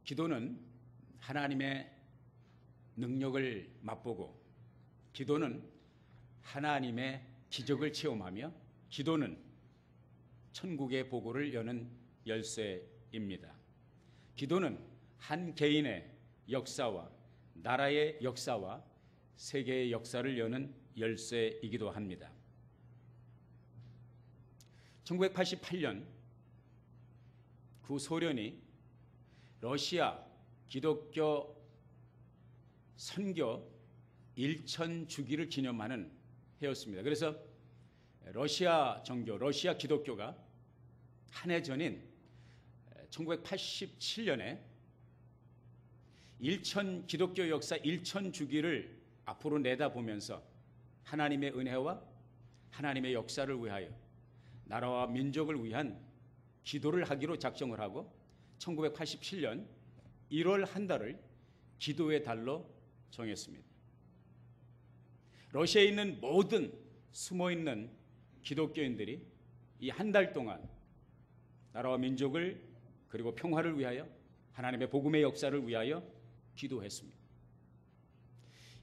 기도는 하나님의 능력을 맛보고, 기도는 하나님의 기적을 체험하며, 기도는 천국의 보고를 여는 열쇠입니다. 기도는 한 개인의 역사와 나라의 역사와 세계의 역사를 여는 열쇠이기도 합니다. 1988년 구소련이 러시아 기독교 선교 1000주기를 기념하는 해였습니다. 그래서 러시아 정교, 러시아 기독교가 한 해 전인 1987년에 기독교 역사 1000주기를 앞으로 내다보면서 하나님의 은혜와 하나님의 역사를 위하여 나라와 민족을 위한 기도를 하기로 작정을 하고 1987년 1월 한 달을 기도의 달로 정했습니다. 러시아에 있는 모든 숨어있는 기독교인들이 이 한 달 동안 나라와 민족을 그리고 평화를 위하여 하나님의 복음의 역사를 위하여 기도했습니다.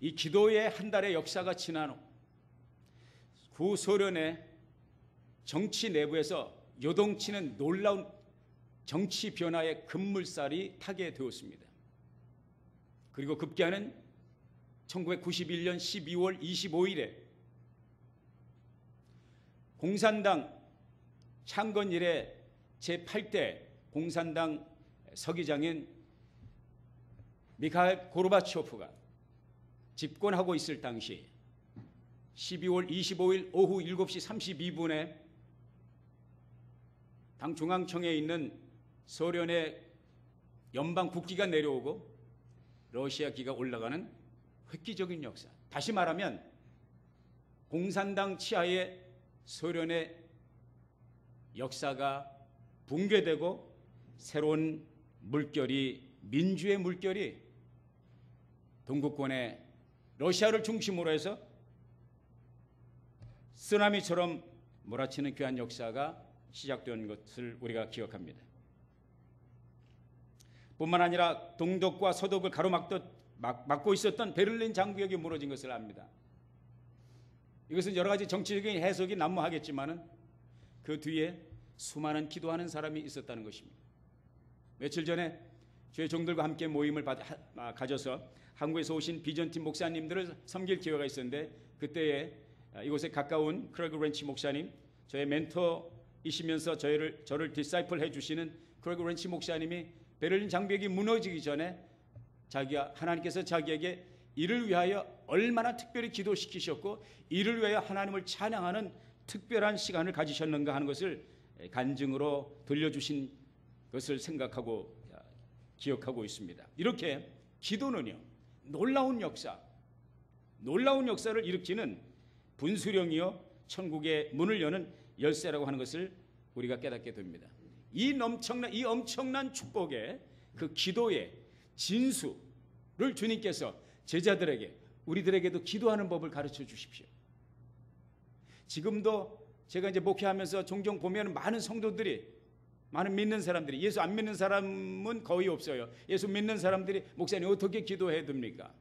이 기도의 한 달의 역사가 지난 후 구소련의 정치 내부에서 요동치는 놀라운 정치 변화의 급물살이 타게 되었습니다. 그리고 급기야는 1991년 12월 25일에 공산당 창건 이래 제8대 공산당 서기장인 미카일 고르바초프가 집권하고 있을 당시 12월 25일 오후 7시 32분에 당 중앙청에 있는 소련의 연방 국기가 내려오고 러시아기가 올라가는 획기적인 역사. 다시 말하면 공산당 치하의 소련의 역사가 붕괴되고 새로운 물결이, 민주의 물결이 동구권의 러시아를 중심으로 해서 쓰나미처럼 몰아치는 귀한 역사가 시작된 것을 우리가 기억합니다. 뿐만 아니라 동독과 서독을 가로막고 있었던 베를린 장벽이 무너진 것을 압니다. 이것은 여러 가지 정치적인 해석이 난무하겠지만은 그 뒤에 수많은 기도하는 사람이 있었다는 것입니다. 며칠 전에 저희 종들과 함께 모임을 가져서 한국에서 오신 비전팀 목사님들을 섬길 기회가 있었는데, 그때에 이곳에 가까운 크래그 렌치 목사님, 저의 멘토이시면서 저를 디사이플 해주시는 크래그 렌치 목사님이 베를린 장벽이 무너지기 전에 하나님께서 자기에게 이를 위하여 얼마나 특별히 기도시키셨고 이를 위하여 하나님을 찬양하는 특별한 시간을 가지셨는가 하는 것을 간증으로 들려주신 것을 생각하고 기억하고 있습니다. 이렇게 기도는요, 놀라운 역사를 일으키는 분수령이요 천국의 문을 여는 열쇠라고 하는 것을 우리가 깨닫게 됩니다. 이 엄청난 축복의 그 기도의 진수를 주님께서 제자들에게, 우리들에게도 기도하는 법을 가르쳐 주십시오. 지금도 제가 이제 목회하면서 종종 보면 많은 성도들이, 많은 믿는 사람들이, 예수 안 믿는 사람은 거의 없어요. 예수 믿는 사람들이 목사님 어떻게 기도해야 됩니까?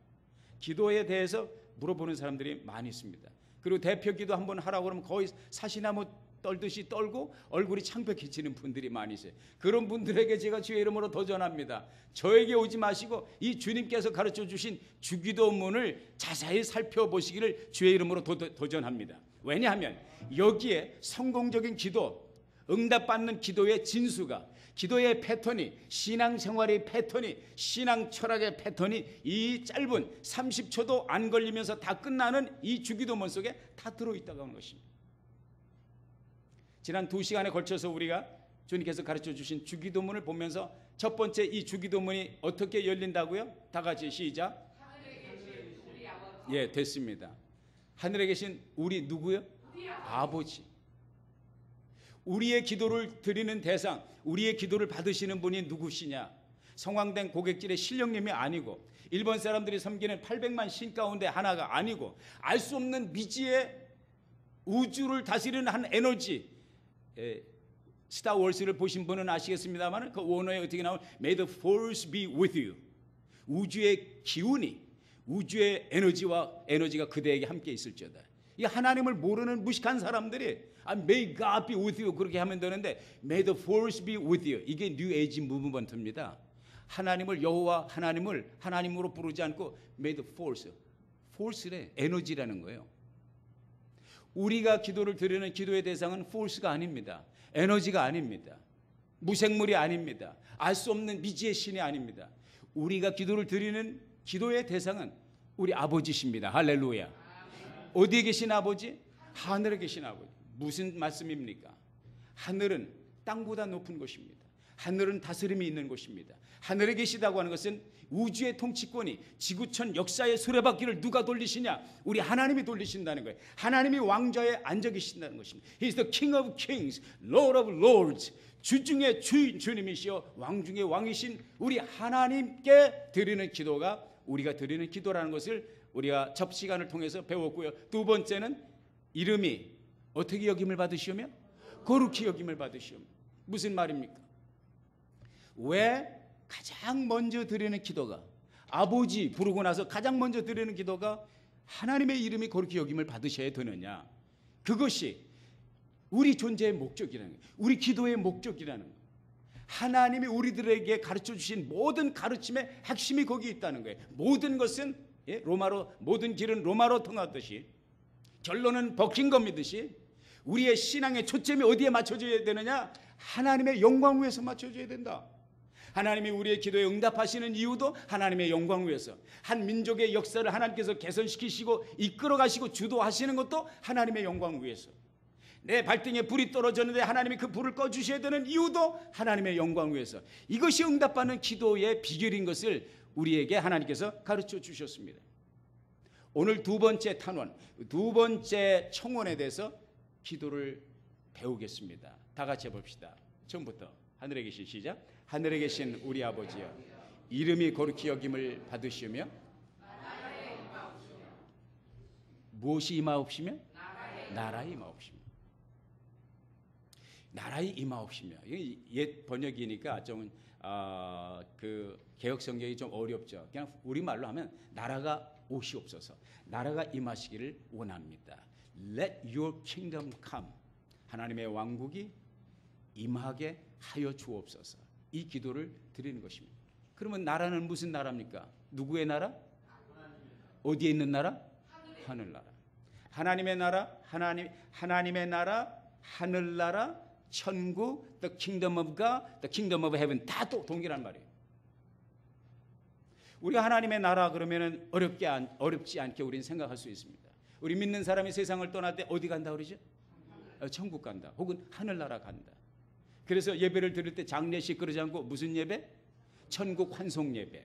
기도에 대해서 물어보는 사람들이 많이 있습니다. 그리고 대표 기도 한번 하라고 그러면 거의 사시나무 떨듯이 떨고 얼굴이 창백해지는 분들이 많이 있어요. 그런 분들에게 제가 주의 이름으로 도전합니다. 저에게 오지 마시고 이 주님께서 가르쳐 주신 주기도문을 자세히 살펴보시기를 주의 이름으로 도전합니다. 왜냐하면 여기에 성공적인 기도, 응답받는 기도의 진수가, 기도의 패턴이, 신앙생활의 패턴이, 신앙 철학의 패턴이 이 짧은 30초도 안 걸리면서 다 끝나는 이 주기도문 속에 다 들어있다고 하는 것입니다. 지난 2시간에 걸쳐서 우리가 주님께서 가르쳐 주신 주기도문을 보면서 첫 번째 이 주기도문이 어떻게 열린다고요? 다 같이 시작. 하늘에 계신 우리 아버지. 예, 됐습니다. 하늘에 계신 우리 누구요? 우리 아버지. 우리의 기도를 드리는 대상, 우리의 기도를 받으시는 분이 누구시냐? 성황된 고객질의 신령님이 아니고 일본 사람들이 섬기는 800만 신 가운데 하나가 아니고 알 수 없는 미지의 우주를 다스리는 한 에너지, 스타워즈를 보신 분은 아시겠습니다만 그 원어에 어떻게 나오면 May the force be with you. 우주의 기운이, 우주의 에너지가 그대에게 함께 있을지어다. 이 하나님을 모르는 무식한 사람들이 May God be with you 그렇게 하면 되는데 May the force be with you. 이게 뉴 에이지 무브먼트입니다. 하나님을 여호와 하나님을 하나님으로 부르지 않고 May the force래 에너지라는 거예요. 우리가 기도를 드리는 기도의 대상은 force가 아닙니다. 에너지가 아닙니다. 무생물이 아닙니다. 알 수 없는 미지의 신이 아닙니다. 우리가 기도를 드리는 기도의 대상은 우리 아버지십니다. 할렐루야. 어디에 계신 아버지? 하늘에 계신 아버지. 무슨 말씀입니까? 하늘은 땅보다 높은 곳입니다. 하늘은 다스림이 있는 곳입니다. 하늘에 계시다고 하는 것은 우주의 통치권이 지구촌 역사의 수레바퀴를 누가 돌리시냐? 우리 하나님이 돌리신다는 거예요. 하나님이 왕좌에 앉아 계신다는 것입니다. He is the King of Kings, Lord of Lords. 주 중에 주님이시여 왕 중에 왕이신 우리 하나님께 드리는 기도가 우리가 드리는 기도라는 것을 우리가 접시간을 통해서 배웠고요. 두 번째는 이름이 어떻게 여김을 받으시오며? 거룩히 여김을 받으시오며. 무슨 말입니까? 왜 가장 먼저 드리는 기도가 아버지 부르고 나서 가장 먼저 드리는 기도가 하나님의 이름이 거룩히 여김을 받으셔야 되느냐? 그것이 우리 존재의 목적이라는 거예요. 우리 기도의 목적이라는 거예요. 하나님이 우리들에게 가르쳐 주신 모든 가르침의 핵심이 거기 있다는 거예요. 모든 것은 로마로 모든 길은 로마로 통하듯이 결론은 버킹엄 믿듯이 우리의 신앙의 초점이 어디에 맞춰져야 되느냐? 하나님의 영광 위에서 맞춰져야 된다. 하나님이 우리의 기도에 응답하시는 이유도 하나님의 영광 위에서, 한 민족의 역사를 하나님께서 개선시키시고 이끌어가시고 주도하시는 것도 하나님의 영광 위에서, 내 발등에 불이 떨어졌는데 하나님이 그 불을 꺼주셔야 되는 이유도 하나님의 영광 위에서, 이것이 응답받는 기도의 비결인 것을 우리에게 하나님께서 가르쳐 주셨습니다. 오늘 두 번째 탄원, 두 번째 청원에 대해서 기도를 배우겠습니다. 다 같이 해봅시다. 처음부터 하늘에 계신 시작. 하늘에 계신 우리 아버지여, 이름이 거룩히 여김을 받으시며 무엇이 임하옵시며? 나라의 임하옵시며. 나라의 임하옵시며. 옛 번역이니까 좀 그 개혁 성경이 좀 어렵죠. 그냥 우리 말로 하면 나라가 오시옵소서, 나라가 임하시기를 원합니다. Let your kingdom come. 하나님의 왕국이 임하게 하여 주옵소서. 이 기도를 드리는 것입니다. 그러면 나라는 무슨 나라입니까? 누구의 나라? 어디에 있는 나라? 하늘나라. 하나님의 나라, 하나님의 나라, 하늘나라, 천국, the kingdom of God, the kingdom of heaven 다 또 동일한 말이에요. 우리가 하나님의 나라 그러면은 어렵지 않게 우리는 생각할 수 있습니다. 우리 믿는 사람이 세상을 떠날 때 어디 간다 그러죠? 천국 간다. 혹은 하늘나라 간다. 그래서 예배를 드릴 때 장례식 그러지 않고 무슨 예배? 천국 환송 예배.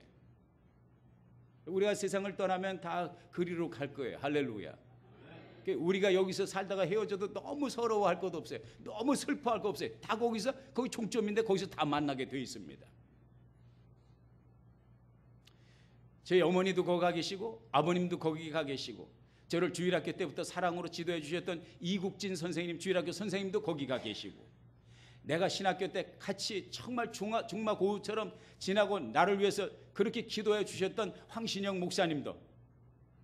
우리가 세상을 떠나면 다 그리로 갈 거예요. 할렐루야. 우리가 여기서 살다가 헤어져도 너무 서러워할 것도 없어요. 너무 슬퍼할 거 없어요. 다 거기 종점인데 거기서 다 만나게 되어 있습니다. 제 어머니도 거기 가 계시고 아버님도 거기 가 계시고 저를 주일학교 때부터 사랑으로 지도해 주셨던 이국진 선생님, 주일학교 선생님도 거기 가 계시고, 내가 신학교 때 같이 정말 중마고우처럼 지나고 나를 위해서 그렇게 기도해 주셨던 황신영 목사님도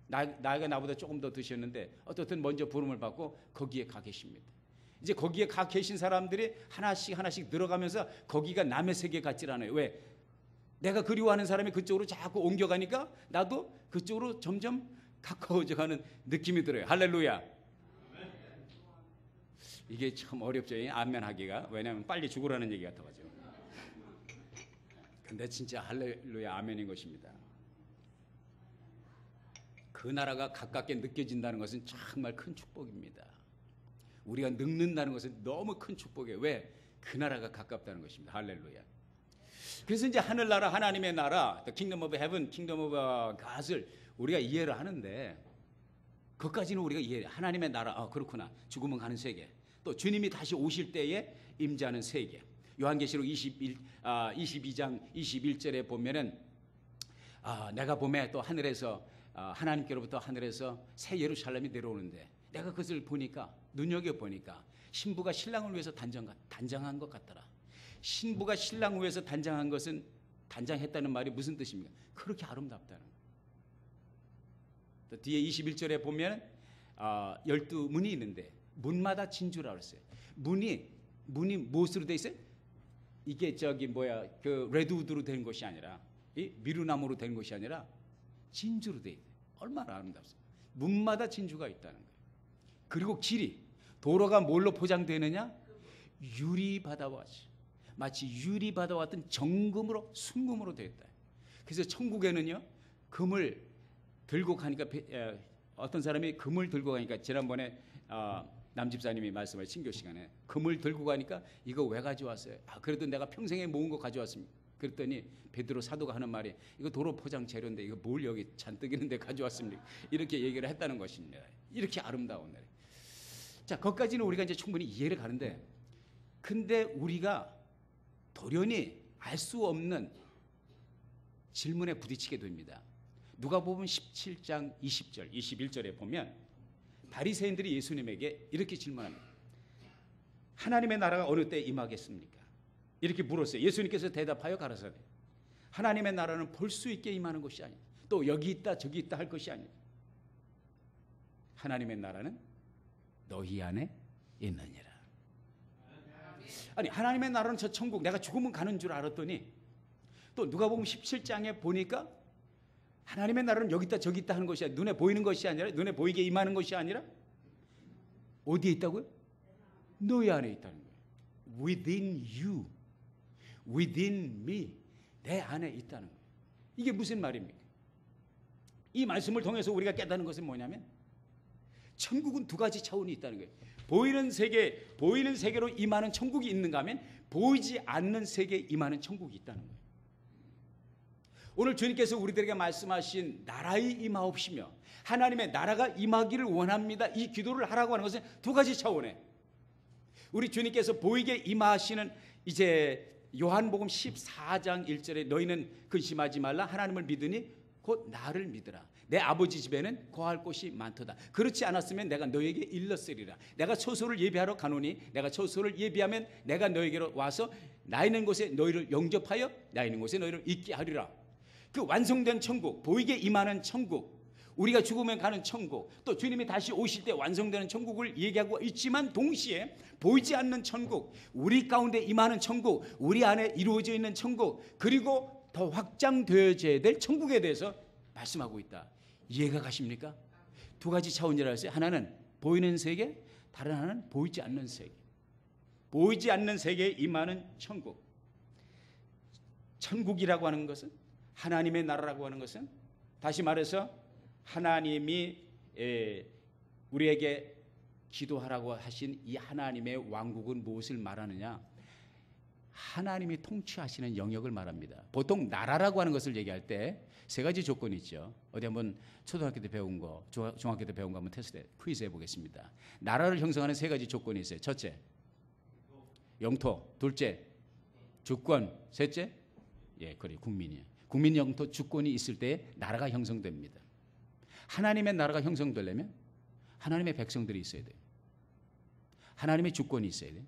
나이가 나보다 조금 더 드셨는데 어떻든 먼저 부름을 받고 거기에 가 계십니다. 이제 거기에 가 계신 사람들이 하나씩 늘어가면서 거기가 남의 세계 같질 않아요. 왜? 내가 그리워하는 사람이 그쪽으로 자꾸 옮겨가니까 나도 그쪽으로 점점 가까워져가는 느낌이 들어요. 할렐루야. 이게 참 어렵죠. 아멘 하기가. 왜냐하면 빨리 죽으라는 얘기 같아가지고. 근데 진짜 할렐루야 아멘인 것입니다. 그 나라가 가깝게 느껴진다는 것은 정말 큰 축복입니다. 우리가 늙는다는 것은 너무 큰 축복이에요. 왜? 그 나라가 가깝다는 것입니다. 할렐루야. 그래서 이제 하늘나라, 하나님의 나라, the kingdom of heaven, kingdom of God을 우리가 이해를 하는데, 그것까지는 우리가 이해해요. 하나님의 나라, 그렇구나. 죽으면 가는 세계. 또 주님이 다시 오실 때에 임재하는 세계. 요한계시록 22장 21절에 보면은 내가 봄에 또 하늘에서 하나님께로부터 하늘에서 새 예루살렘이 내려오는데 내가 그것을 보니까, 눈여겨보니까 신부가 신랑을 위해서 단장한 것 같더라. 신부가 신랑을 위해서 단장한 것은 단장했다는 말이 무슨 뜻입니까? 그렇게 아름답다는 거예요. 또 뒤에 21절에 보면 12문이 있는데 문마다 진주라고 했어요. 문이 무엇으로 돼 있어요? 이게 그 레드우드로 된 것이 아니라 이 미루나무로 된 것이 아니라 진주로 돼 있어요. 얼마나 아름답습니까? 문마다 진주가 있다는 거예요. 그리고 길이 도로가 뭘로 포장되느냐? 유리바다와 같이 마치 유리바다와 같은 정금으로 순금으로 되어 있다. 그래서 천국에는요 금을 들고 가니까 어떤 사람이 금을 들고 가니까 지난번에 남 집사님이 말씀하신 신교 시간에 금을 들고 가니까 이거 왜 가져왔어요? 그래도 내가 평생에 모은 거 가져왔습니다. 그랬더니 베드로 사도가 하는 말이 이거 도로 포장 재료인데 이거 뭘 여기 잔뜩 있는데 가져왔습니까? 이렇게 얘기를 했다는 것입니다. 이렇게 아름다운 날. 자, 거기까지는 우리가 이제 충분히 이해를 가는데, 근데 우리가 돌연히 알 수 없는 질문에 부딪히게 됩니다. 누가복음 17장 20절, 21절에 보면 바리새인들이 예수님에게 이렇게 질문합니다. 하나님의 나라가 어느 때 임하겠습니까? 이렇게 물었어요. 예수님께서 대답하여 가라사대 하나님의 나라는 볼 수 있게 임하는 것이 아니다. 또 여기 있다 저기 있다 할 것이 아니다. 하나님의 나라는 너희 안에 있느니라. 아니 하나님의 나라는 저 천국 내가 죽으면 가는 줄 알았더니 또 누가복음 17장에 보니까 하나님의 나라는 여기 있다 저기 있다 하는 것이 아니라 눈에 보이는 것이 아니라 눈에 보이게 임하는 것이 아니라 어디에 있다고요? 너희 안에 있다는 거예요. Within you, within me, 내 안에 있다는 거예요. 이게 무슨 말입니까? 이 말씀을 통해서 우리가 깨닫는 것은 뭐냐면 천국은 두 가지 차원이 있다는 거예요. 보이는 세계로 임하는 천국이 있는가 하면 보이지 않는 세계에 임하는 천국이 있다는 거예요. 오늘 주님께서 우리들에게 말씀하신 나라의 임하옵시며 하나님의 나라가 임하기를 원합니다. 이 기도를 하라고 하는 것은 두 가지 차원에 우리 주님께서 보이게 임하시는 이제 요한복음 14장 1절에 너희는 근심하지 말라 하나님을 믿으니 곧 나를 믿으라. 내 아버지 집에는 거할 곳이 많도다. 그렇지 않았으면 내가 너에게 일렀으리라. 내가 처소를 예비하러 가노니 내가 처소를 예비하면 내가 너에게로 와서 나 있는 곳에 너희를 영접하여 나 있는 곳에 너희를 있게 하리라. 그 완성된 천국, 보이게 임하는 천국, 우리가 죽으면 가는 천국, 또 주님이 다시 오실 때 완성되는 천국을 얘기하고 있지만 동시에 보이지 않는 천국, 우리 가운데 임하는 천국, 우리 안에 이루어져 있는 천국, 그리고 더 확장되어져야 될 천국에 대해서 말씀하고 있다. 이해가 가십니까? 두 가지 차원이라고 했어요. 하나는 보이는 세계, 다른 하나는 보이지 않는 세계. 보이지 않는 세계에 임하는 천국. 천국이라고 하는 것은, 하나님의 나라라고 하는 것은, 다시 말해서 하나님이 우리에게 기도하라고 하신 이 하나님의 왕국은 무엇을 말하느냐? 하나님이 통치하시는 영역을 말합니다. 보통 나라라고 하는 것을 얘기할 때 세 가지 조건이 있죠. 어디 한번 초등학교 때 배운 거, 중학교 때 배운 거 한번 테스트 퀴즈 해보겠습니다. 나라를 형성하는 세 가지 조건이 있어요. 첫째, 영토. 둘째, 주권. 셋째, 그래 국민이에요. 국민, 영토, 주권이 있을 때 나라가 형성됩니다. 하나님의 나라가 형성되려면 하나님의 백성들이 있어야 돼요. 하나님의 주권이 있어야 돼요.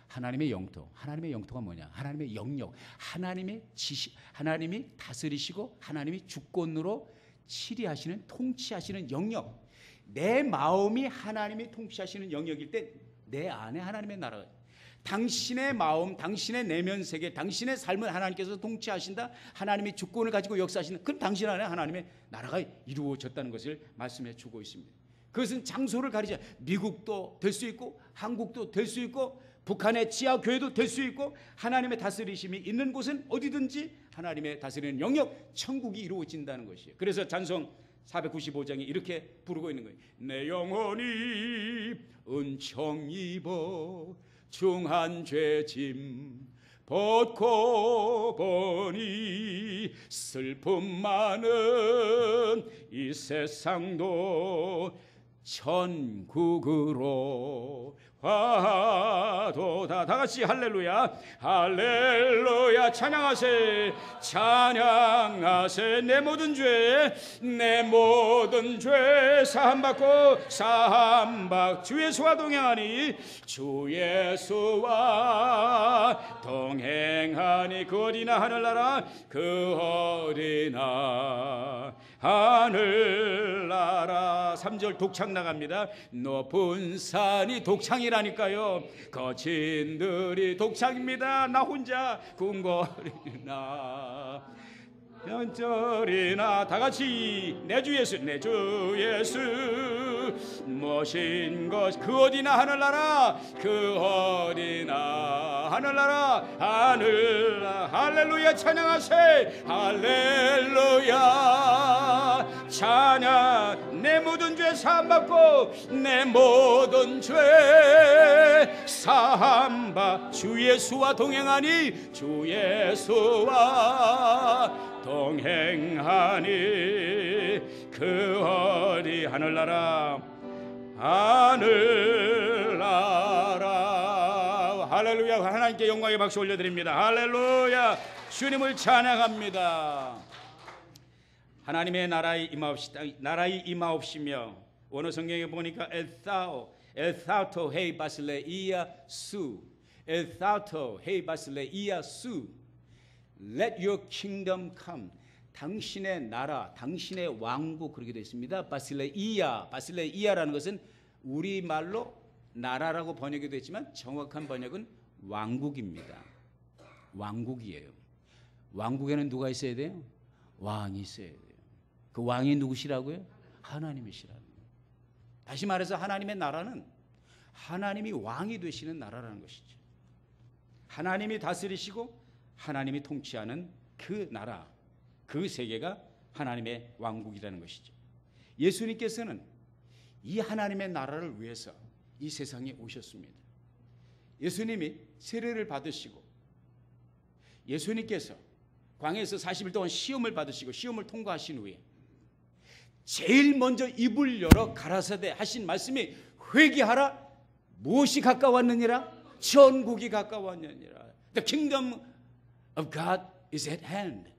하나님의 영토. 하나님의 영토가 뭐냐? 하나님의 영역. 하나님의 지시, 하나님이 다스리시고 하나님이 주권으로 치리하시는, 통치하시는 영역. 내 마음이 하나님이 통치하시는 영역일 때 내 안에 하나님의 나라가, 당신의 마음, 당신의 내면 세계, 당신의 삶을 하나님께서 통치하신다. 하나님이 주권을 가지고 역사하신다. 그럼 당신 안에 하나님의 나라가 이루어졌다는 것을 말씀해 주고 있습니다. 그것은 장소를 가리지 않아요. 미국도 될 수 있고 한국도 될 수 있고 북한의 지하교회도 될 수 있고 하나님의 다스리심이 있는 곳은 어디든지 하나님의 다스리는 영역, 천국이 이루어진다는 것이에요. 그래서 찬송 495장이 이렇게 부르고 있는 거예요. 내 영혼이 은총 입어 중한 죄짐 벗고 보니 슬픔 많은 이 세상도 천국으로 화도다. 다 같이 할렐루야. 할렐루야. 찬양하세. 찬양하세. 내 모든 죄 사함받고 주 예수와 동행하니 주 예수와 동행하니 그 어디나 하늘나라 그 어디나 하늘나라. 3절 독창 나갑니다. 높은 산이 독창이라니까요. 거친들이 독창입니다. 나 혼자 궁궐이나 연절이나. 다 같이 내 주 예수 모신 것 그 어디나 하늘나라 그 어디나 하늘나라 할렐루야. 찬양하세. 할렐루야. 찬양. 내 모든 죄 사함받고 내 모든 죄 사함받 주 예수와 동행하니 주 예수와 동행하니 그 어디 하늘나라 할렐루야. 하나님께 영광의 박수 올려드립니다. 할렐루야. 주님을 찬양합니다. 하나님의 나라에 임하옵시며 원어 성경에 보니까 엘사토 헤이 바실레이아 수 엘사토 헤이 바실레이아 수 Let your kingdom come. 당신의 나라, 당신의 왕국. 그렇게 되어 있습니다. 바실레이아라는 것은 우리말로 나라라고 번역이 되지만 정확한 번역은 왕국입니다. 왕국이에요. 왕국에는 누가 있어야 돼요? 왕이 있어야 돼요. 그 왕이 누구시라고요? 하나님이시라고요. 다시 말해서 하나님의 나라는 하나님이 왕이 되시는 나라라는 것이죠. 하나님이 다스리시고 하나님이 통치하는 그 나라, 그 세계가 하나님의 왕국이라는 것이죠. 예수님께서는 이 하나님의 나라를 위해서 이 세상에 오셨습니다. 예수님이 세례를 받으시고 예수님께서 광야에서 40일 동안 시험을 받으시고 시험을 통과하신 후에 제일 먼저 입을 열어 가라사대 하신 말씀이 회개하라. 무엇이 가까웠느니라? 천국이 가까웠느니라. The kingdom of God is at hand.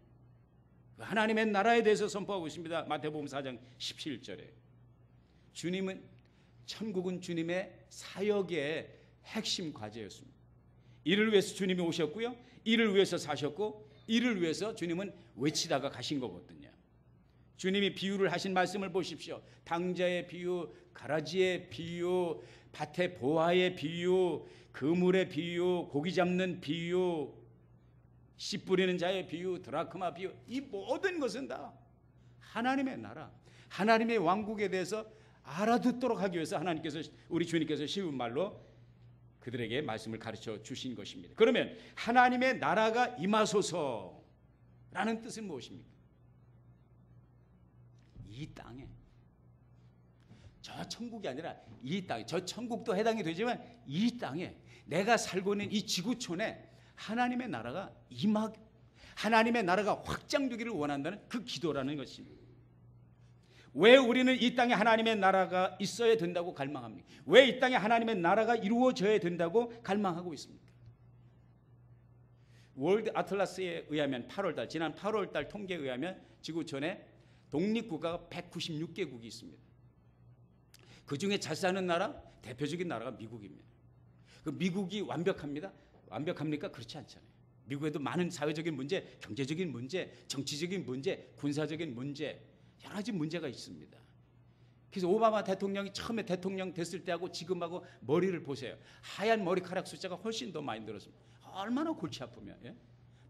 하나님의 나라에 대해서 선포하고 있습니다. 마태복음 4장 17절에 주님은 천국은 주님의 사역의 핵심 과제였습니다. 이를 위해서 주님이 오셨고요. 이를 위해서 사셨고 이를 위해서 주님은 외치다가 가신 거거든요. 주님이 비유를 하신 말씀을 보십시오. 당자의 비유, 가라지의 비유, 밭의 보화의 비유, 그물의 비유, 고기 잡는 비유, 씨 뿌리는 자의 비유, 드라크마 비유, 이 모든 것은 다 하나님의 나라, 하나님의 왕국에 대해서 알아듣도록 하기 위해서 하나님께서, 우리 주님께서 쉬운 말로 그들에게 말씀을 가르쳐 주신 것입니다. 그러면 하나님의 나라가 임하소서라는 뜻은 무엇입니까? 이 땅에, 저 천국이 아니라 이 땅에, 저 천국도 해당이 되지만 이 땅에, 내가 살고 있는 이 지구촌에 하나님의 나라가 하나님의 나라가 확장되기를 원한다는 그 기도라는 것입니다. 왜 우리는 이 땅에 하나님의 나라가 있어야 된다고 갈망합니까? 왜 이 땅에 하나님의 나라가 이루어져야 된다고 갈망하고 있습니까? 월드 아틀라스에 의하면 지난 8월달 통계에 의하면 지구촌에 독립국가가 196개국이 있습니다. 그 중에 잘 사는 나라, 대표적인 나라가 미국입니다. 그 미국이 완벽합니다? 완벽합니까? 그렇지 않잖아요. 미국에도 많은 사회적인 문제, 경제적인 문제, 정치적인 문제, 군사적인 문제, 여러 가지 문제가 있습니다. 그래서 오바마 대통령이 처음에 대통령 됐을 때하고 지금하고 머리를 보세요. 하얀 머리카락 숫자가 훨씬 더 많이 늘었습니다. 얼마나 골치 아프면, 예?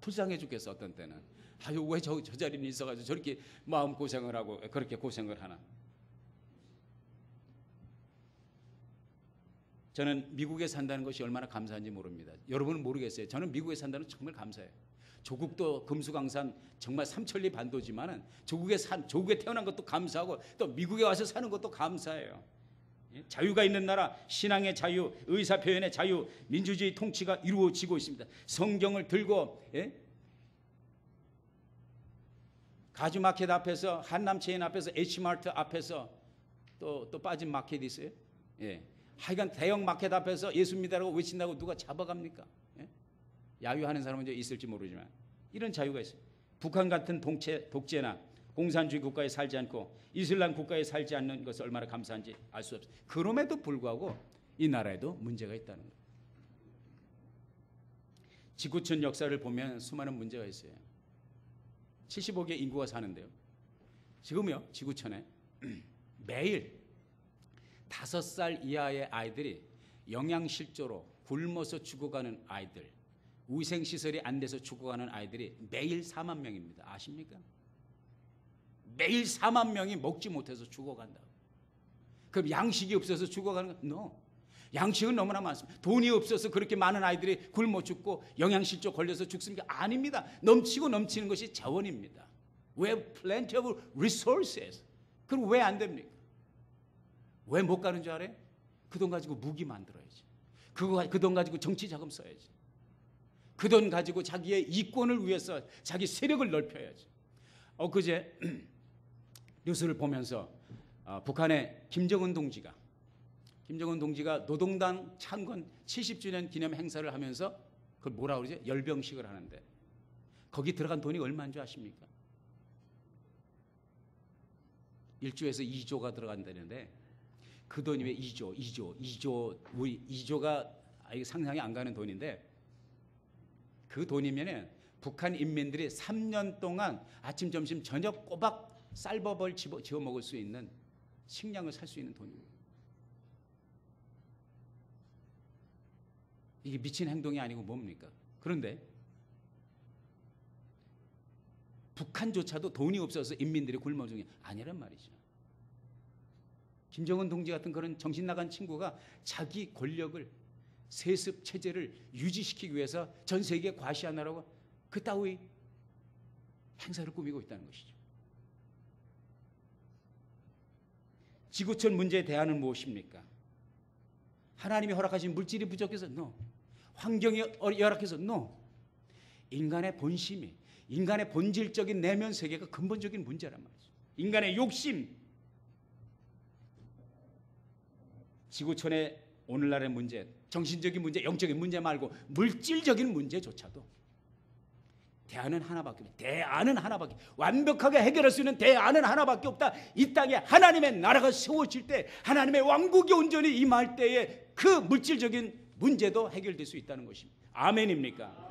불쌍해 죽겠어. 어떤 때는 아유, 왜 저 자리에 있어가지고 저렇게 마음 고생을 하고 그렇게 고생을 하나. 저는 미국에 산다는 것이 얼마나 감사한지 모릅니다. 여러분은 모르겠어요. 저는 미국에 산다는 건 정말 감사해요. 조국도 금수강산 정말 삼천리 반도지만은 조국에 태어난 것도 감사하고 또 미국에 와서 사는 것도 감사해요. 자유가 있는 나라, 신앙의 자유, 의사 표현의 자유, 민주주의 통치가 이루어지고 있습니다. 성경을 들고, 예? 가주마켓 앞에서, 한남체인 앞에서, H마트 앞에서 또 빠진 마켓이 있어요. 예. 하여간 대형 마켓 앞에서 예수 믿으라고 외친다고 누가 잡아갑니까? 예? 야유하는 사람은 이제 있을지 모르지만 이런 자유가 있어요. 북한 같은 독재나 공산주의 국가에 살지 않고 이슬람 국가에 살지 않는 것을 얼마나 감사한지 알 수 없어요. 그럼에도 불구하고 이 나라에도 문제가 있다는 거예요. 지구촌 역사를 보면 수많은 문제가 있어요. 75개 인구가 사는데요. 지금요 지구촌에 매일 5살 이하의 아이들이 영양실조로 굶어서 죽어가는 아이들, 위생시설이 안 돼서 죽어가는 아이들이 매일 4만 명입니다. 아십니까? 매일 4만 명이 먹지 못해서 죽어간다고. 그럼 양식이 없어서 죽어가는 거? No. 양식은 너무나 많습니다. 돈이 없어서 그렇게 많은 아이들이 굶어 죽고 영양실조 걸려서 죽습니까? 아닙니다. 넘치고 넘치는 것이 자원입니다. We have plenty of resources. 그럼 왜 안 됩니까? 왜 못 가는 줄 알아요? 그 돈 가지고 무기 만들어야지. 그 돈 가지고 정치 자금 써야지. 그 돈 가지고 자기의 이권을 위해서 자기 세력을 넓혀야지. 엊그제 뉴스를 보면서 북한의 김정은 동지가 노동당 창건 70주년 기념 행사를 하면서 그걸 뭐라 그러지? 열병식을 하는데 거기 들어간 돈이 얼마인 줄 아십니까? 1조에서 2조가 들어간다는데 그 돈이 왜 2조가 상상이 안 가는 돈인데 그 돈이면은 북한 인민들이 3년 동안 아침, 점심, 저녁 꼬박 쌀밥을 지어 먹을 수 있는 식량을 살 수 있는 돈입니다. 이게 미친 행동이 아니고 뭡니까? 그런데 북한조차도 돈이 없어서 인민들이 굶어 죽는 게 아니란 말이죠. 김정은 동지 같은 그런 정신 나간 친구가 자기 권력을 세습 체제를 유지시키기 위해서 전 세계에 과시하느라고 그따위 행사를 꾸미고 있다는 것이죠. 지구촌 문제에 대안은 무엇입니까? 하나님이 허락하신 물질이 부족해서 no. 환경이 열악해서 no. 인간의 본심이, 인간의 본질적인 내면 세계가 근본적인 문제란 말이죠. 인간의 욕심. 지구촌의 오늘날의 문제, 정신적인 문제, 영적인 문제 말고 물질적인 문제조차도 대안은 하나밖에 없다. 대안은 하나밖에. 완벽하게 해결할 수 있는 대안은 하나밖에 없다. 이 땅에 하나님의 나라가 세워질 때, 하나님의 왕국이 온전히 임할 때에 그 물질적인 문제도 해결될 수 있다는 것입니다. 아멘입니까?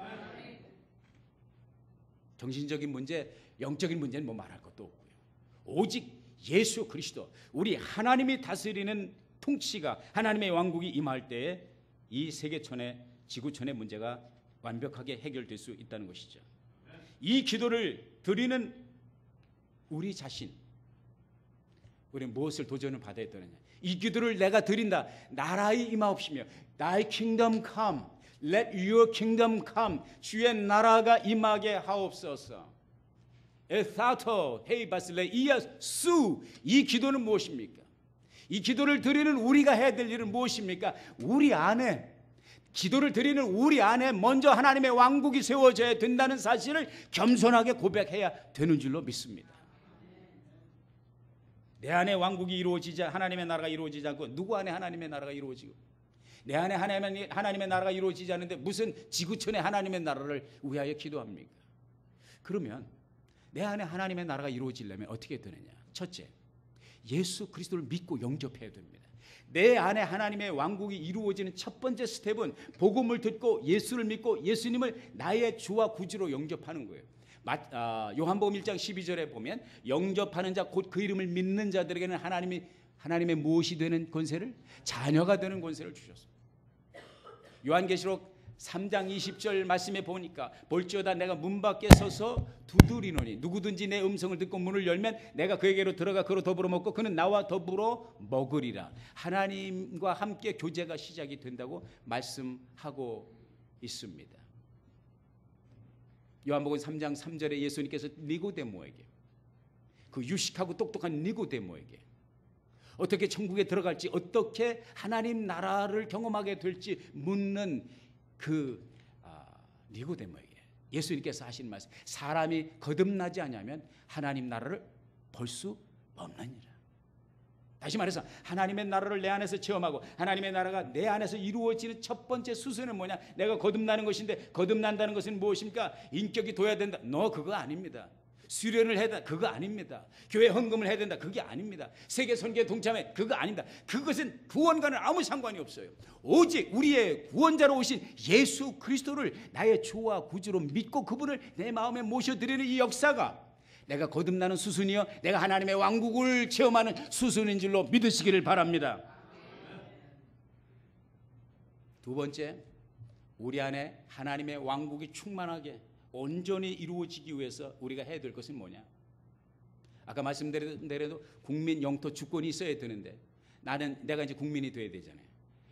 정신적인 문제, 영적인 문제는 뭐 말할 것도 없고요. 오직 예수 그리스도, 우리 하나님이 다스리는 통치가, 하나님의 왕국이 임할 때에 이 세계촌의, 지구촌의 문제가 완벽하게 해결될 수 있다는 것이죠. 이 기도를 드리는 우리 자신, 우리는 무엇을 도전을 받아야 되느냐? 이 기도를 내가 드린다. 나라의 임하옵시며 Thy kingdom come, let your kingdom come. 주의 나라가 임하게 하옵소서. 에사토 헤이바슬레 이야수. 이 기도는 무엇입니까? 이 기도를 드리는 우리가 해야 될 일은 무엇입니까? 우리 안에, 기도를 드리는 우리 안에 먼저 하나님의 왕국이 세워져야 된다는 사실을 겸손하게 고백해야 되는 줄로 믿습니다. 내 안에 왕국이 이루어지자, 하나님의 나라가 이루어지지 않고 누구 안에 하나님의 나라가 이루어지고, 내 안에 하나님의 나라가 이루어지지 않는데 무슨 지구촌의 하나님의 나라를 위하여 기도합니까? 그러면 내 안에 하나님의 나라가 이루어지려면 어떻게 되느냐? 첫째, 예수 그리스도를 믿고 영접해야 됩니다. 내 안에 하나님의 왕국이 이루어지는 첫 번째 스텝은 복음을 듣고 예수를 믿고 예수님을 나의 주와 구주로 영접하는 거예요. 요한복음 1장 12절에 보면 영접하는 자 곧 그 이름을 믿는 자들에게는 하나님의 무엇이 되는 권세를? 자녀가 되는 권세를 주셨습니다. 요한계시록 3장 20절 말씀에 보니까 볼지어다 내가 문 밖에 서서 두드리노니 누구든지 내 음성을 듣고 문을 열면 내가 그에게로 들어가 그로 더불어 먹고 그는 나와 더불어 먹으리라. 하나님과 함께 교제가 시작이 된다고 말씀하고 있습니다. 요한복음 3장 3절에 예수님께서 니고데모에게, 그 유식하고 똑똑한 니고데모에게 어떻게 천국에 들어갈지, 어떻게 하나님 나라를 경험하게 될지 묻는 그 니고데모에게 예수님께서 하신 말씀, 사람이 거듭나지 않으면 하나님 나라를 볼 수 없느니라. 다시 말해서 하나님의 나라를 내 안에서 체험하고 하나님의 나라가 내 안에서 이루어지는 첫 번째 수순은 뭐냐? 내가 거듭나는 것인데, 거듭난다는 것은 무엇입니까? 인격이 둬야 된다. 그거 아닙니다. 수련을 해야 된다. 그거 아닙니다. 교회 헌금을 해야 된다. 그게 아닙니다. 세계 선교에 동참해. 그거 아닙니다. 그것은 구원과는 아무 상관이 없어요. 오직 우리의 구원자로 오신 예수 그리스도를 나의 주와 구주로 믿고 그분을 내 마음에 모셔드리는 이 역사가 내가 거듭나는 수순이요, 내가 하나님의 왕국을 체험하는 수순인 줄로 믿으시기를 바랍니다. 두 번째, 우리 안에 하나님의 왕국이 충만하게 온전히 이루어지기 위해서 우리가 해야 될 것은 뭐냐? 아까 말씀드린 대로 국민 영토 주권이 있어야 되는데 내가 이제 국민이 돼야 되잖아요.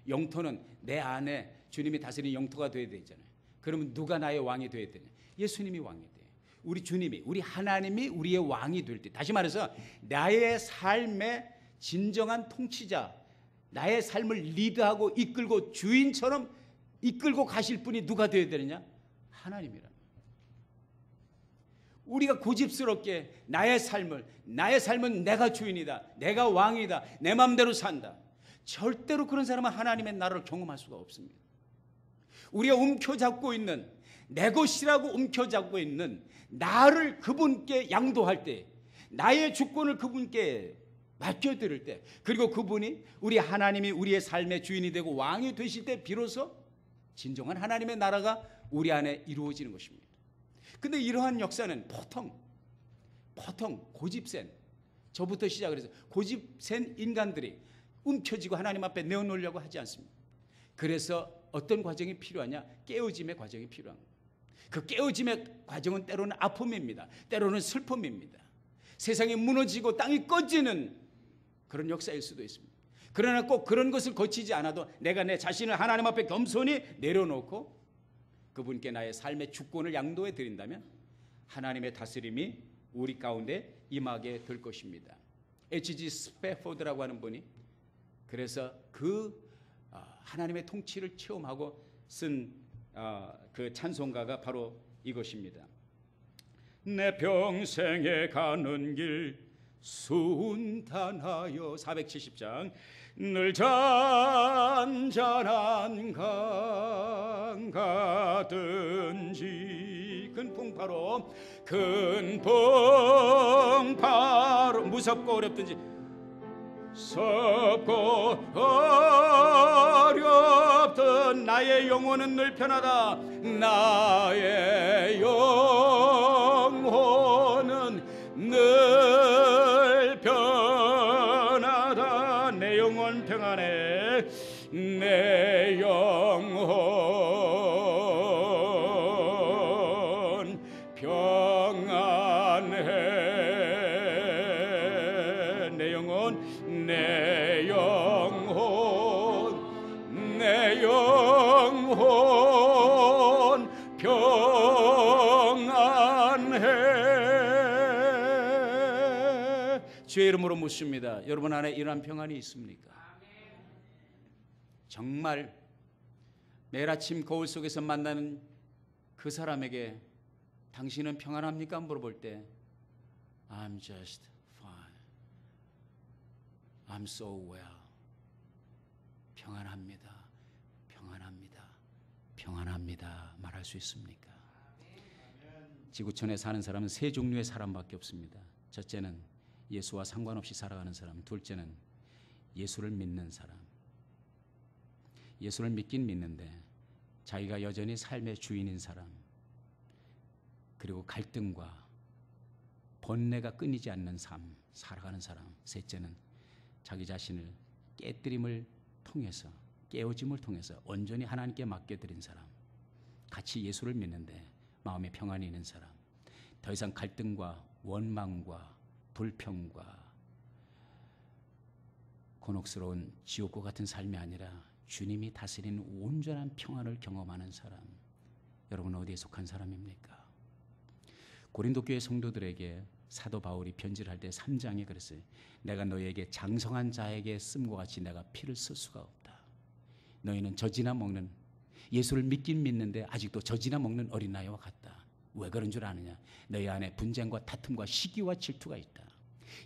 영토는 내 안에 주님이 다스리는 영토가 돼야 되잖아요. 그러면 누가 나의 왕이 돼야 되냐? 예수님이 왕이 돼요. 우리 주님이, 우리 하나님이 우리의 왕이 될 때, 다시 말해서 나의 삶의 진정한 통치자, 나의 삶을 리드하고 이끌고 주인처럼 이끌고 가실 분이 누가 되어야 되느냐? 하나님이라. 우리가 고집스럽게 나의 삶은 내가 주인이다, 내가 왕이다, 내 마음대로 산다. 절대로 그런 사람은 하나님의 나라를 경험할 수가 없습니다. 우리가 움켜잡고 있는, 내 것이라고 움켜잡고 있는 나를 그분께 양도할 때, 나의 주권을 그분께 맡겨드릴 때, 그리고 그분이, 우리 하나님이 우리의 삶의 주인이 되고 왕이 되실 때 비로소 진정한 하나님의 나라가 우리 안에 이루어지는 것입니다. 근데 이러한 역사는 보통 고집센, 저부터 시작을 해서 고집센 인간들이 움켜쥐고 하나님 앞에 내어놓으려고 하지 않습니다. 그래서 어떤 과정이 필요하냐? 깨어짐의 과정이 필요한 거예요. 그 깨어짐의 과정은 때로는 아픔입니다. 때로는 슬픔입니다. 세상이 무너지고 땅이 꺼지는 그런 역사일 수도 있습니다. 그러나 꼭 그런 것을 거치지 않아도 내가 내 자신을 하나님 앞에 겸손히 내려놓고 그분께 나의 삶의 주권을 양도해 드린다면 하나님의 다스림이 우리 가운데 임하게 될 것입니다. H.G. 스패포드라고 하는 분이 그래서 하나님의 통치를 체험하고 쓴 그 찬송가가 바로 이것입니다. 내 평생에 가는 길 순탄하여 470장 늘 잔잔한 강 가든지 근풍파로 무섭고 어렵든지 섭고 어렵던 나의 영혼은 늘 편하다. 나의 영혼은 늘 편하다. 내 영혼 평안해. 내 영혼 평안해. 내 영혼 평안해. 주의 이름으로 묻습니다. 여러분 안에 이러한 평안이 있습니까? 정말 매일 아침 거울 속에서 만나는 그 사람에게 당신은 평안합니까? 물어볼 때 I'm just fine. I'm so well. 평안합니다. 평안합니다. 평안합니다. 말할 수 있습니까? 지구촌에 사는 사람은 세 종류의 사람밖에 없습니다. 첫째는 예수와 상관없이 살아가는 사람, 둘째는 예수를 믿는 사람. 예수를 믿긴 믿는데 자기가 여전히 삶의 주인인 사람, 그리고 갈등과 번뇌가 끊이지 않는 삶 살아가는 사람. 셋째는 자기 자신을 깨뜨림을 통해서, 깨어짐을 통해서 온전히 하나님께 맡겨드린 사람, 같이 예수를 믿는데 마음에 평안이 있는 사람, 더 이상 갈등과 원망과 불평과 곤혹스러운 지옥과 같은 삶이 아니라 주님이 다스리는 온전한 평안을 경험하는 사람. 여러분 어디에 속한 사람입니까? 고린도 교회 성도들에게 사도 바울이 편지를 할 때 3장에 그랬어요. 내가 너희에게 장성한 자에게 씀과 같이 내가 피를 쓸 수가 없다. 너희는 젖이나 먹는, 예수를 믿긴 믿는데 아직도 젖이나 먹는 어린아이와 같다. 왜 그런 줄 아느냐? 너희 안에 분쟁과 다툼과 시기와 질투가 있다.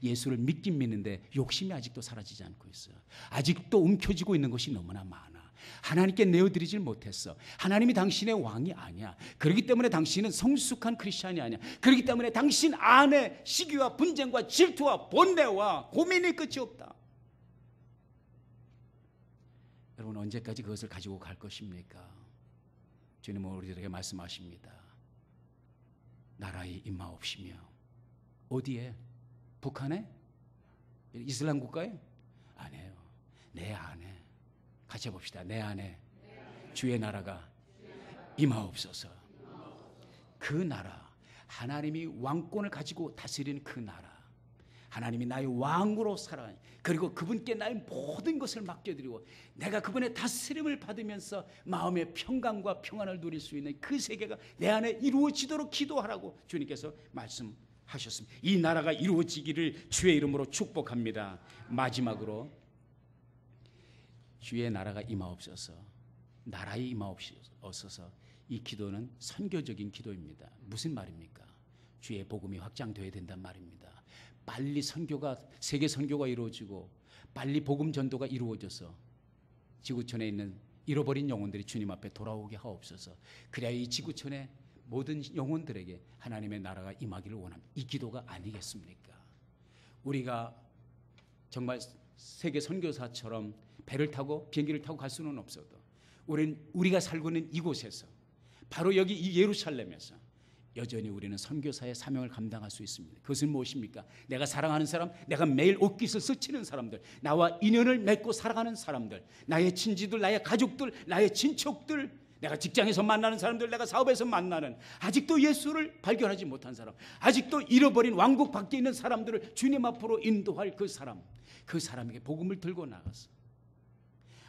예수를 믿긴 믿는데 욕심이 아직도 사라지지 않고 있어. 아직도 움켜쥐고 있는 것이 너무나 많아. 하나님께 내어드리질 못했어. 하나님이 당신의 왕이 아니야. 그렇기 때문에 당신은 성숙한 크리스찬이 아니야. 그렇기 때문에 당신 안에 시기와 분쟁과 질투와 번뇌와 고민이 끝이 없다. 여러분, 언제까지 그것을 가지고 갈 것입니까? 주님은 우리들에게 말씀하십니다. 나라의 임하옵시며. 어디에? 북한에? 이슬람 국가에? 아니에요. 내 안에. 같이 해봅시다. 내 안에 주의 나라가 임하옵소서. 그 나라, 하나님이 왕권을 가지고 다스리는 그 나라, 하나님이 나의 왕으로 살아, 그리고 그분께 나의 모든 것을 맡겨드리고 내가 그분의 다스림을 받으면서 마음의 평강과 평안을 누릴 수 있는 그 세계가 내 안에 이루어지도록 기도하라고 주님께서 말씀하셨습니다. 이 나라가 이루어지기를 주의 이름으로 축복합니다. 마지막으로 주의 나라가 임하옵소서, 나라에 임하옵소서. 이 기도는 선교적인 기도입니다. 무슨 말입니까? 주의 복음이 확장되어야 된단 말입니다. 빨리 선교가, 세계 선교가 이루어지고 빨리 복음 전도가 이루어져서 지구촌에 있는 잃어버린 영혼들이 주님 앞에 돌아오게 하옵소서. 그래야 이 지구촌의 모든 영혼들에게 하나님의 나라가 임하기를 원합니다. 이 기도가 아니겠습니까? 우리가 정말 세계 선교사처럼 배를 타고 비행기를 타고 갈 수는 없어도 우리가 살고 있는 이곳에서, 바로 여기 이 예루살렘에서 여전히 우리는 선교사의 사명을 감당할 수 있습니다. 그것은 무엇입니까? 내가 사랑하는 사람, 내가 매일 옷깃을 스치는 사람들, 나와 인연을 맺고 살아가는 사람들, 나의 친지들, 나의 가족들, 나의 친척들, 내가 직장에서 만나는 사람들, 내가 사업에서 만나는, 아직도 예수를 발견하지 못한 사람, 아직도 잃어버린 왕국 밖에 있는 사람들을 주님 앞으로 인도할 그 사람, 그 사람에게 복음을 들고 나가서,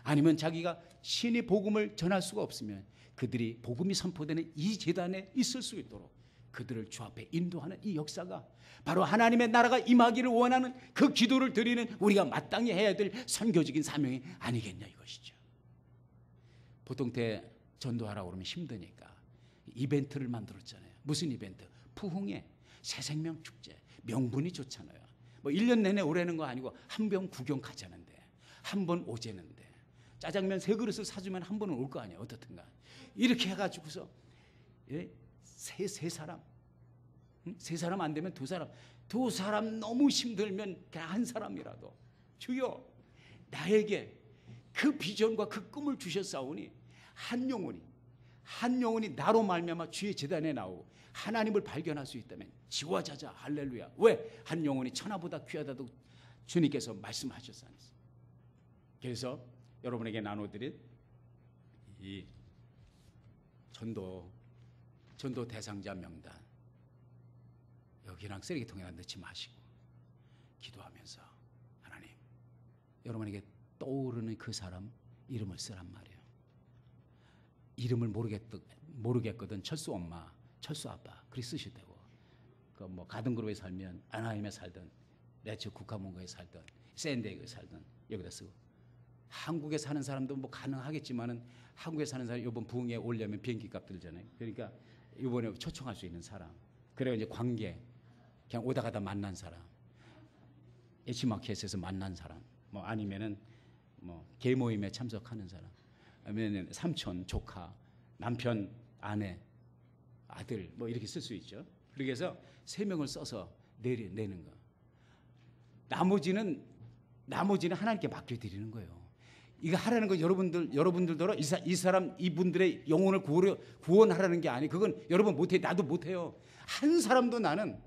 아니면 자기가 신의 복음을 전할 수가 없으면 그들이 복음이 선포되는 이 제단에 있을 수 있도록 그들을 주 앞에 인도하는 이 역사가 바로 하나님의 나라가 임하기를 원하는 그 기도를 드리는 우리가 마땅히 해야 될 선교적인 사명이 아니겠냐 이것이죠. 보통 때 전도하라고 그러면 힘드니까 이벤트를 만들었잖아요. 무슨 이벤트? 부흥회, 새생명 축제, 명분이 좋잖아요. 뭐 1년 내내 오라는 거 아니고 한 병 구경 가자는데, 한 번 오자는데, 짜장면 3그릇을 사주면 한 번은 올 거 아니에요. 어떻든가 이렇게 해가지고서 세 사람, 세 사람 안 되면 두 사람 너무 힘들면 그냥 한 사람이라도 주여 나에게 그 비전과 그 꿈을 주셨사오니 한 영혼이 나로 말미암아 주의 제단에 나오고 하나님을 발견할 수 있다면 지화자자 할렐루야. 왜? 한 영혼이 천하보다 귀하다고 주님께서 말씀하셨어요. 그래서 여러분에게 나눠드릴 이 전도 대상자 명단, 여기랑 쓰레기통에다 넣지 마시고 기도하면서 하나님, 여러분에게 떠오르는 그 사람 이름을 쓰란 말이에요. 이름을 모르겠거든 철수 엄마, 철수 아빠 그리 쓰실 테고, 그 뭐 가든그룹에 살면 아나하임에 살든, 레츠 국가문고에 살든, 샌디에이고에 살든 여기다 쓰고, 한국에 사는 사람도 뭐 가능하겠지만은 한국에 사는 사람 이번 부흥에 오려면 비행기 값 들잖아요. 그러니까 이번에 초청할 수 있는 사람, 그래야 이제 관계, 그냥 오다 가다 만난 사람, H마켓에서 만난 사람, 뭐 아니면은 뭐 개 모임에 참석하는 사람, 아니면 삼촌, 조카, 남편, 아내, 아들 뭐 이렇게 쓸 수 있죠. 그렇게 해서 3명을 써서 내는 거. 나머지는 하나님께 맡겨드리는 거예요. 이거 하라는 거 여러분들도 이분들의 영혼을 구원하라는 게 아니. 그건 여러분 못해, 나도 못해요. 한 사람도 나는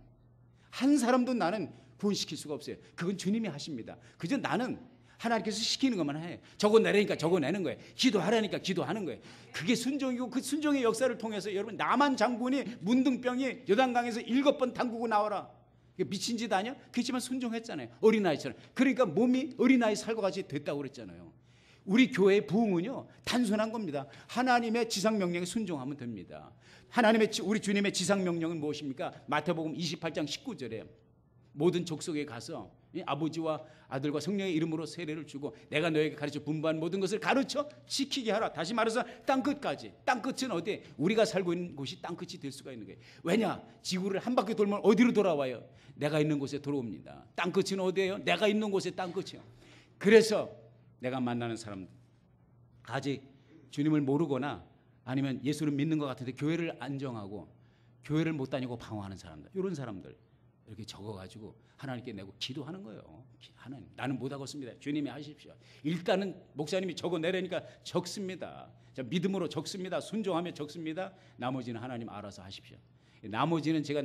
구원시킬 수가 없어요. 그건 주님이 하십니다. 그저 나는 하나님께서 시키는 것만 해. 저거 내라니까 저거 내는 거예요. 기도하라니까 기도하는 거예요. 그게 순종이고, 그 순종의 역사를 통해서 여러분, 나만 장군이 문둥병이 요단강에서 7번 담그고 나와라. 미친 짓 아니야? 그렇지만 순종했잖아요. 어린아이처럼. 그러니까 몸이 어린아이 살과 같이 됐다고 그랬잖아요. 우리 교회의 부흥은요, 단순한 겁니다. 하나님의 지상명령에 순종하면 됩니다. 우리 주님의 지상명령은 무엇입니까? 마태복음 28장 19절에 모든 족속에 가서 이 아버지와 아들과 성령의 이름으로 세례를 주고 내가 너에게 가르쳐 분부한 모든 것을 가르쳐 지키게 하라. 다시 말해서 땅끝까지. 땅끝은 어디에? 우리가 살고 있는 곳이 땅끝이 될 수가 있는 거예요. 왜냐? 지구를 한 바퀴 돌면 어디로 돌아와요? 내가 있는 곳에 돌아옵니다. 땅끝은 어디예요? 내가 있는 곳에 땅끝이요. 그래서 내가 만나는 사람들, 아직 주님을 모르거나 아니면 예수를 믿는 것 같은데 교회를 안 정하고 교회를 못 다니고 방황하는 사람들, 이런 사람들 이렇게 적어가지고 하나님께 내고 기도하는 거예요. 하나님, 나는 못하겠습니다. 주님이 하십시오. 일단은 목사님이 적어내려니까 적습니다. 자, 믿음으로 적습니다. 순종하며 적습니다. 나머지는 하나님 알아서 하십시오. 나머지는 제가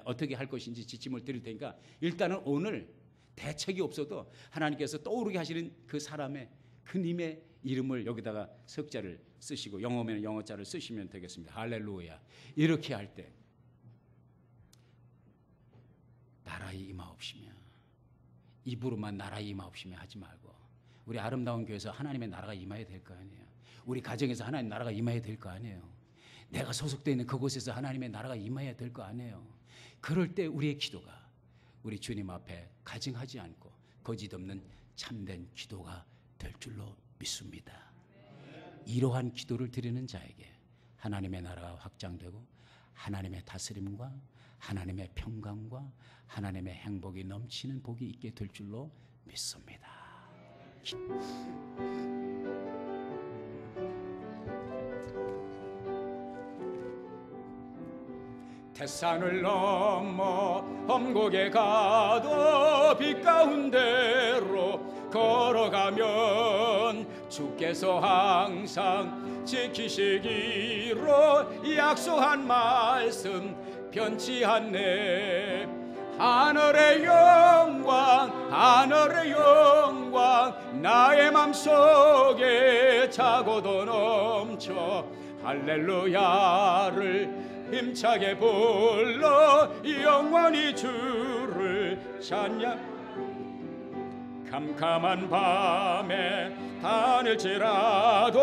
어떻게 할 것인지 지침을 드릴 테니까 일단은 오늘 대책이 없어도 하나님께서 떠오르게 하시는 그 사람의 그 님의 이름을 여기다가 석자를 쓰시고 영어면 영어자를 쓰시면 되겠습니다. 할렐루야. 이렇게 할 때 나라의 임하옵시며, 입으로만 나라의 임하옵시며 하지 말고 우리 아름다운 교회에서 하나님의 나라가 임해야 될 거 아니에요. 우리 가정에서 하나님 나라가 임해야 될 거 아니에요. 내가 소속되어 있는 그곳에서 하나님의 나라가 임해야 될 거 아니에요. 그럴 때 우리의 기도가 우리 주님 앞에 가증하지 않고 거짓 없는 참된 기도가 될 줄로 믿습니다. 이러한 기도를 드리는 자에게 하나님의 나라가 확장되고 하나님의 다스림과 하나님의 평강과 하나님의 행복이 넘치는 복이 있게 될 줄로 믿습니다. 태산을 넘어 험곡에 가도 빛 가운데로 걸어가면 주께서 항상 지키시기로 약속한 말씀 변치 않네. 하늘의 영광 하늘의 영광 나의 맘속에 차고도 넘쳐 할렐루야를 힘차게 불러 영원히 주를 찬양. 캄캄한 밤에 다닐지라도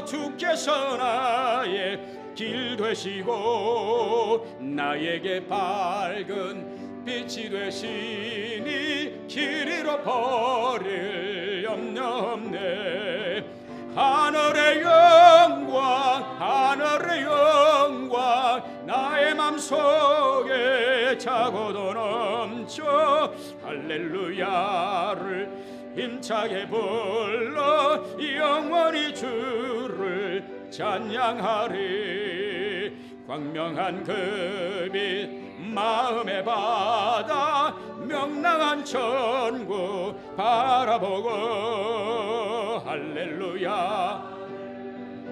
주께서 나의 길 되시고 나에게 밝은 빛이 되시니 길 잃어버릴 염려 없네. 하늘의 영광 하늘의 영광 나의 맘속에 차고도 넘쳐 할렐루야를 힘차게 불러 영원히 주를 찬양하리. 광명한 그 빛 마음의 바다 명랑한 천국 바라보고 할렐루야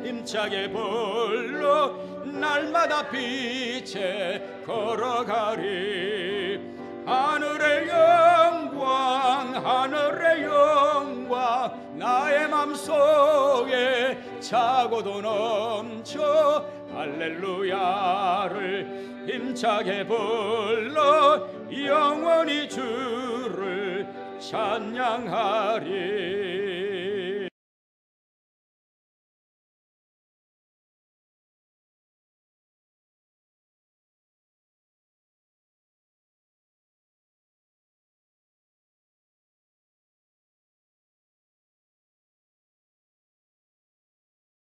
힘차게 불러 날마다 빛에 걸어가리. 하늘의 영광 하늘의 영광 나의 맘속에 차고도 넘쳐 할렐루야를 힘차게 불러 영원히 주를 찬양하리.